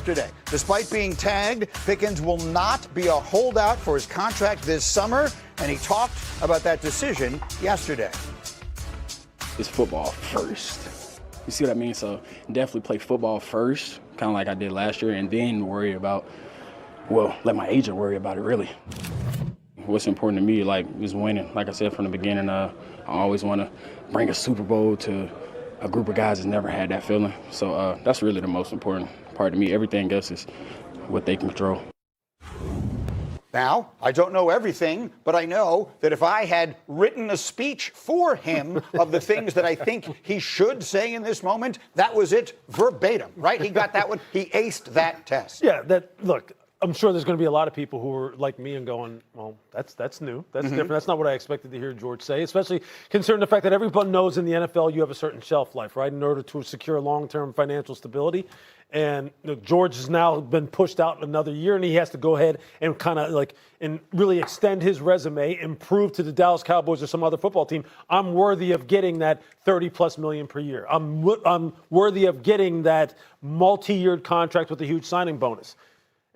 yesterday. Despite being tagged, Pickens will not be a holdout for his contract this summer, and he talked about that decision yesterday. It's football first. You see what I mean? So definitely play football first, kind of like I did last year, and then worry about, let my agent worry about it, really. What's important to me, is winning. Like I said from the beginning, I always want to bring a Super Bowl to a group of guys that's never had that feeling. So that's really the most important part to me. Everything else is what they control. Now, I don't know everything, but I know that if I had written a speech for him of the things that I think he should say in this moment, that was it verbatim, right? He got that one. He aced that test. Yeah, look, I'm sure there's going to be a lot of people who are like me and going, well, that's new. That's different. That's not what I expected to hear George say, especially considering the fact that everyone knows in the NFL you have a certain shelf life, right, in order to secure long-term financial stability. And George has now been pushed out another year, and he has to go ahead and kind of and really extend his resume and prove to the Dallas Cowboys or some other football team, I'm worthy of getting that $30+ million per year. I'm worthy of getting that multi-year contract with a huge signing bonus.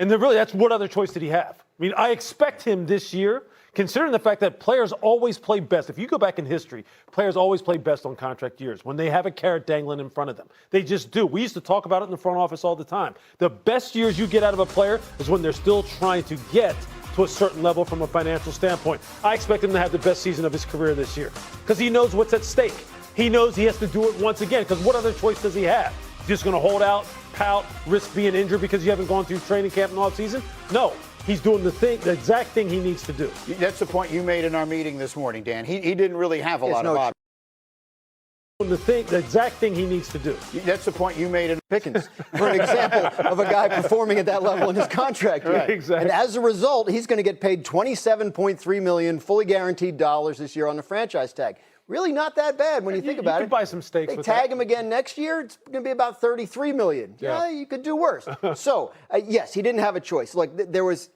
And that's what other choice did he have? I mean, I expect him this year, considering the fact that players always play best. If you go back in history, players always play best on contract years when they have a carrot dangling in front of them. They just do. We used to talk about it in the front office all the time. The best years you get out of a player is when they're still trying to get to a certain level from a financial standpoint. I expect him to have the best season of his career this year because he knows what's at stake. He knows he has to do it once again because what other choice does he have? Just going to hold out, pout, risk being injured because you haven't gone through training camp and off season? No. He's doing the exact thing he needs to do. That's the point you made in our meeting this morning, Dan. He didn't really have a lot of options. The exact thing he needs to do. That's the point you made in Pickens, for an example of a guy performing at that level in his contract. Right, exactly. And as a result, he's going to get paid $27.3 million fully guaranteed dollars this year on the franchise tag. Really not that bad when you think about it. You could buy some steaks. They tag him again next year, it's going to be about $33 million. Yeah, you could do worse. So, yes, he didn't have a choice.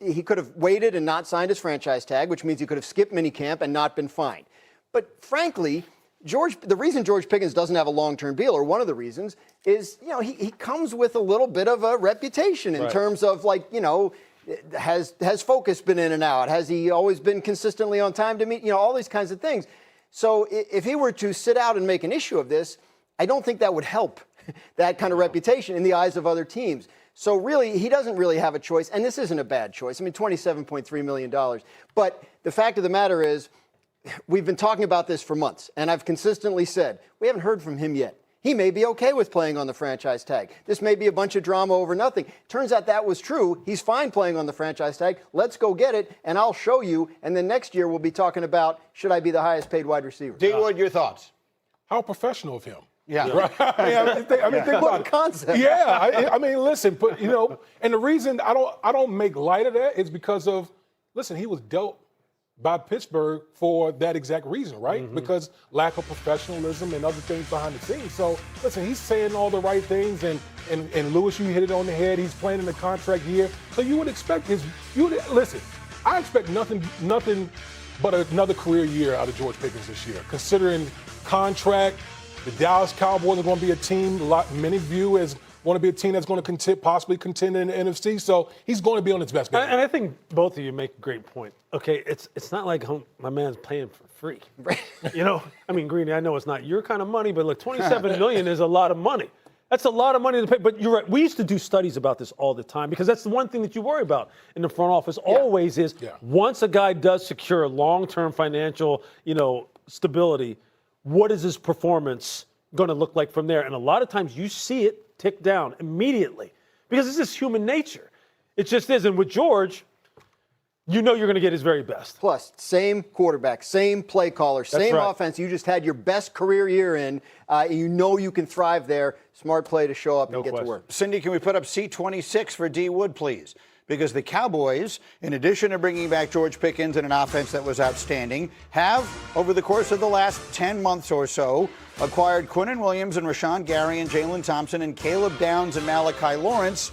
He could have waited and not signed his franchise tag, which means he could have skipped minicamp and not been fined. But frankly, the reason George Pickens doesn't have a long-term deal, or one of the reasons, is he comes with a little bit of a reputation in terms of has focus been in and out? Has he always been consistently on time to meet? All these kinds of things. So if he were to sit out and make an issue of this, I don't think that would help that kind of reputation in the eyes of other teams. So really, he doesn't really have a choice, and this isn't a bad choice. I mean, $27.3 million. But the fact of the matter is, we've been talking about this for months, and I've consistently said, we haven't heard from him yet. He may be okay with playing on the franchise tag. This may be a bunch of drama over nothing. Turns out that was true. He's fine playing on the franchise tag. Let's go get it, and I'll show you. And then next year we'll be talking about, should I be the highest paid wide receiver? D. Wood, your thoughts? How professional of him. Yeah. Right? Think about it. Concept. Yeah. I mean, listen, but and the reason I don't make light of that is because of, listen, he was dealt by Pittsburgh for that exact reason, right? Because lack of professionalism and other things behind the scenes. So, listen, he's saying all the right things, and Lewis, you hit it on the head. He's playing in the contract year. So you would expect listen, I expect nothing but another career year out of George Pickens this year, considering contract. The Dallas Cowboys are going to be a team many view as want to be a team that's going to possibly contend in the NFC. So he's going to be on its best game. And I think both of you make a great point. Okay, it's not like my man's paying for free. I mean, Greeny, I know it's not your kind of money, but look, $27 million is a lot of money. That's a lot of money to pay. But you're right. We used to do studies about this all the time because that's the one thing that you worry about in the front office always is once a guy does secure long-term financial, stability, what is his performance going to look like from there? And a lot of times you see it tick down immediately because this is human nature. It just is. And with George, you're going to get his very best. Plus, same quarterback, same play caller, same offense. You just had your best career year in. You can thrive there. Smart play to show up and get to work. Cindy, can we put up C26 for D. Wood, please? Because the Cowboys, in addition to bringing back George Pickens and an offense that was outstanding, have, over the course of the last 10 months or so, acquired Quinnen Williams and Rashawn Gary and Jalen Thompson and Caleb Downs and Malachi Lawrence,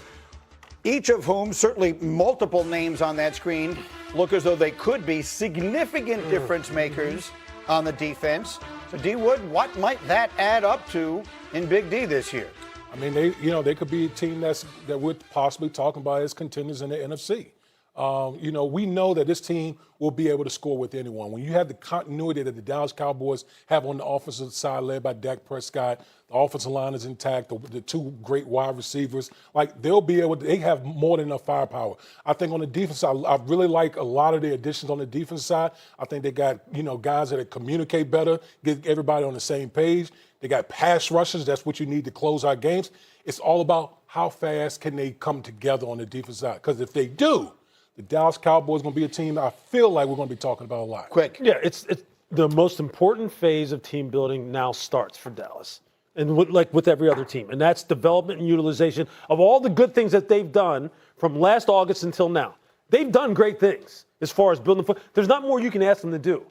each of whom, certainly multiple names on that screen, look as though they could be significant difference makers on the defense. So, D. Wood, what might that add up to in Big D this year? I mean, they could be a team that we're possibly talking about as contenders in the NFC. We know that this team will be able to score with anyone. When you have the continuity that the Dallas Cowboys have on the offensive side, led by Dak Prescott, the offensive line is intact, the two great wide receivers, they have more than enough firepower. I think on the defense side, I really like a lot of the additions on the defense side. I think they got, guys that communicate better, get everybody on the same page. They got pass rushers. That's what you need to close our games. It's all about how fast can they come together on the defense side. Because if they do, the Dallas Cowboys going to be a team I feel like we're going to be talking about a lot. Quick. Yeah, it's the most important phase of team building now starts for Dallas. And with every other team. And that's development and utilization of all the good things that they've done from last August until now. They've done great things as far as building. There's not more you can ask them to do.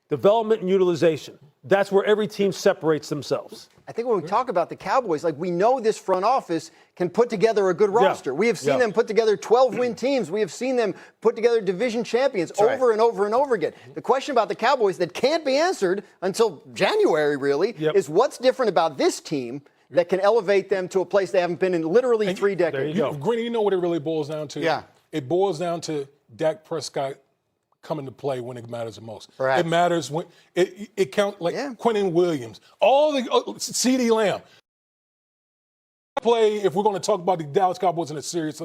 Development and utilization. That's where every team separates themselves. I think when we talk about the Cowboys, we know this front office can put together a good roster. Yeah. We have seen them put together 12-win teams. We have seen them put together division champions over and over and over again. The question about the Cowboys that can't be answered until January, really, is what's different about this team that can elevate them to a place they haven't been in literally 3 decades. There you go. Greeny, you know what it really boils down to? Yeah. It boils down to Dak Prescott coming to play when it matters the most. Perhaps. It matters when it counts, Quentin Williams, all the CeeDee Lamb. Play if we're going to talk about the Dallas Cowboys in a serious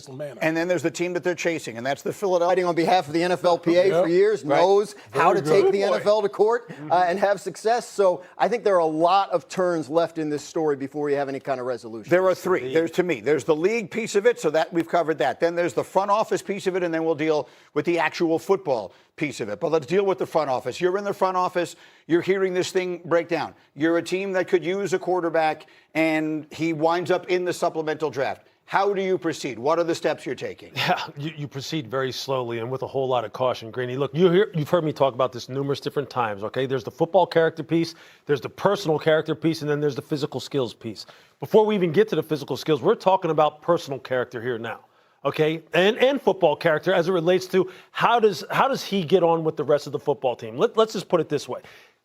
manner. And then there's the team that they're chasing, and that's the Philadelphia. Fighting on behalf of the NFLPA for years, knows how to take the NFL to court and have success. So I think there are a lot of turns left in this story before we have any kind of resolution. There are 3. There's the league piece of it, so that we've covered that. Then there's the front office piece of it, and then we'll deal with the actual football piece of it. But let's deal with the front office. You're in the front office. You're hearing this thing break down. You're a team that could use a quarterback, and he winds up in the supplemental draft. How do you proceed? What are the steps you're taking? Yeah, you proceed very slowly and with a whole lot of caution, Greeny. Look, you've heard me talk about this numerous different times, okay? There's the football character piece, there's the personal character piece, and then there's the physical skills piece. Before we even get to the physical skills, we're talking about personal character here now. Okay, and football character as it relates to how does he get on with the rest of the football team? Let's just put it this way.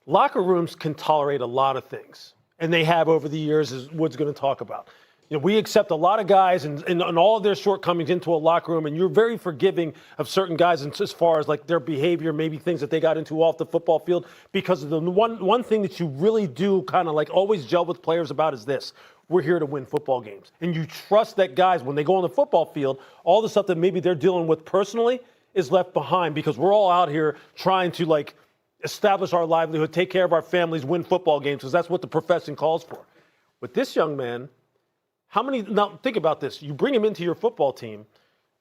Locker rooms can tolerate a lot of things, and they have over the years, as Wood's going to talk about. We accept a lot of guys and all of their shortcomings into a locker room, and you're very forgiving of certain guys as far as their behavior, maybe things that they got into off the football field, because of the one thing that you really do kind of always gel with players about is this. We're here to win football games. And you trust that guys, when they go on the football field, all the stuff that maybe they're dealing with personally is left behind, because we're all out here trying to establish our livelihood, take care of our families, win football games, because that's what the profession calls for. With this young man, now think about this. You bring him into your football team.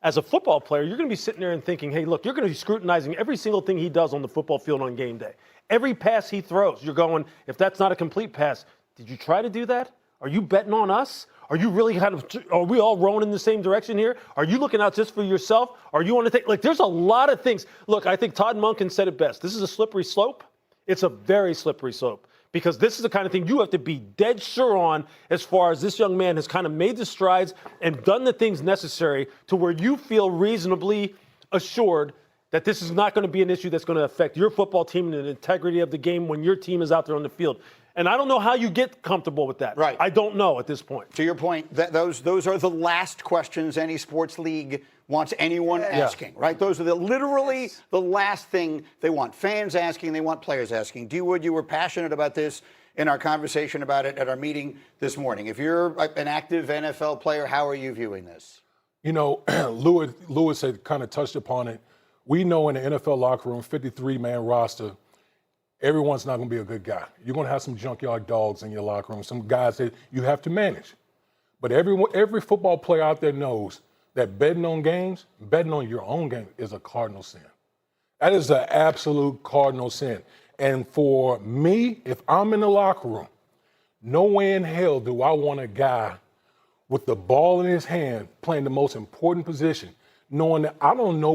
As a football player, you're going to be sitting there and thinking, hey, look, you're going to be scrutinizing every single thing he does on the football field on game day. Every pass he throws, you're going, if that's not a complete pass, did you try to do that? Are you betting on us? Are you really are we all rowing in the same direction here? Are you looking out just for yourself? Are you on to take, there's a lot of things. Look, I think Todd Monken said it best. This is a slippery slope. It's a very slippery slope, because this is the kind of thing you have to be dead sure on, as far as this young man has kind of made the strides and done the things necessary to where you feel reasonably assured that this is not going to be an issue that's going to affect your football team and the integrity of the game when your team is out there on the field. And I don't know how you get comfortable with that. Right. I don't know at this point. To your point, those are the last questions any sports league wants anyone asking, right? Those are literally the last thing they want. Fans asking, they want players asking. D. Wood, you were passionate about this in our conversation about it at our meeting this morning. If you're an active NFL player, how are you viewing this? Lewis had kind of touched upon it. We know in the NFL locker room, 53-man roster, everyone's not going to be a good guy. You're going to have some junkyard dogs in your locker room, some guys that you have to manage. But every football player out there knows that betting on games, betting on your own game is a cardinal sin. That is an absolute cardinal sin. And for me, if I'm in the locker room, no way in hell do I want a guy with the ball in his hand playing the most important position, knowing that I don't know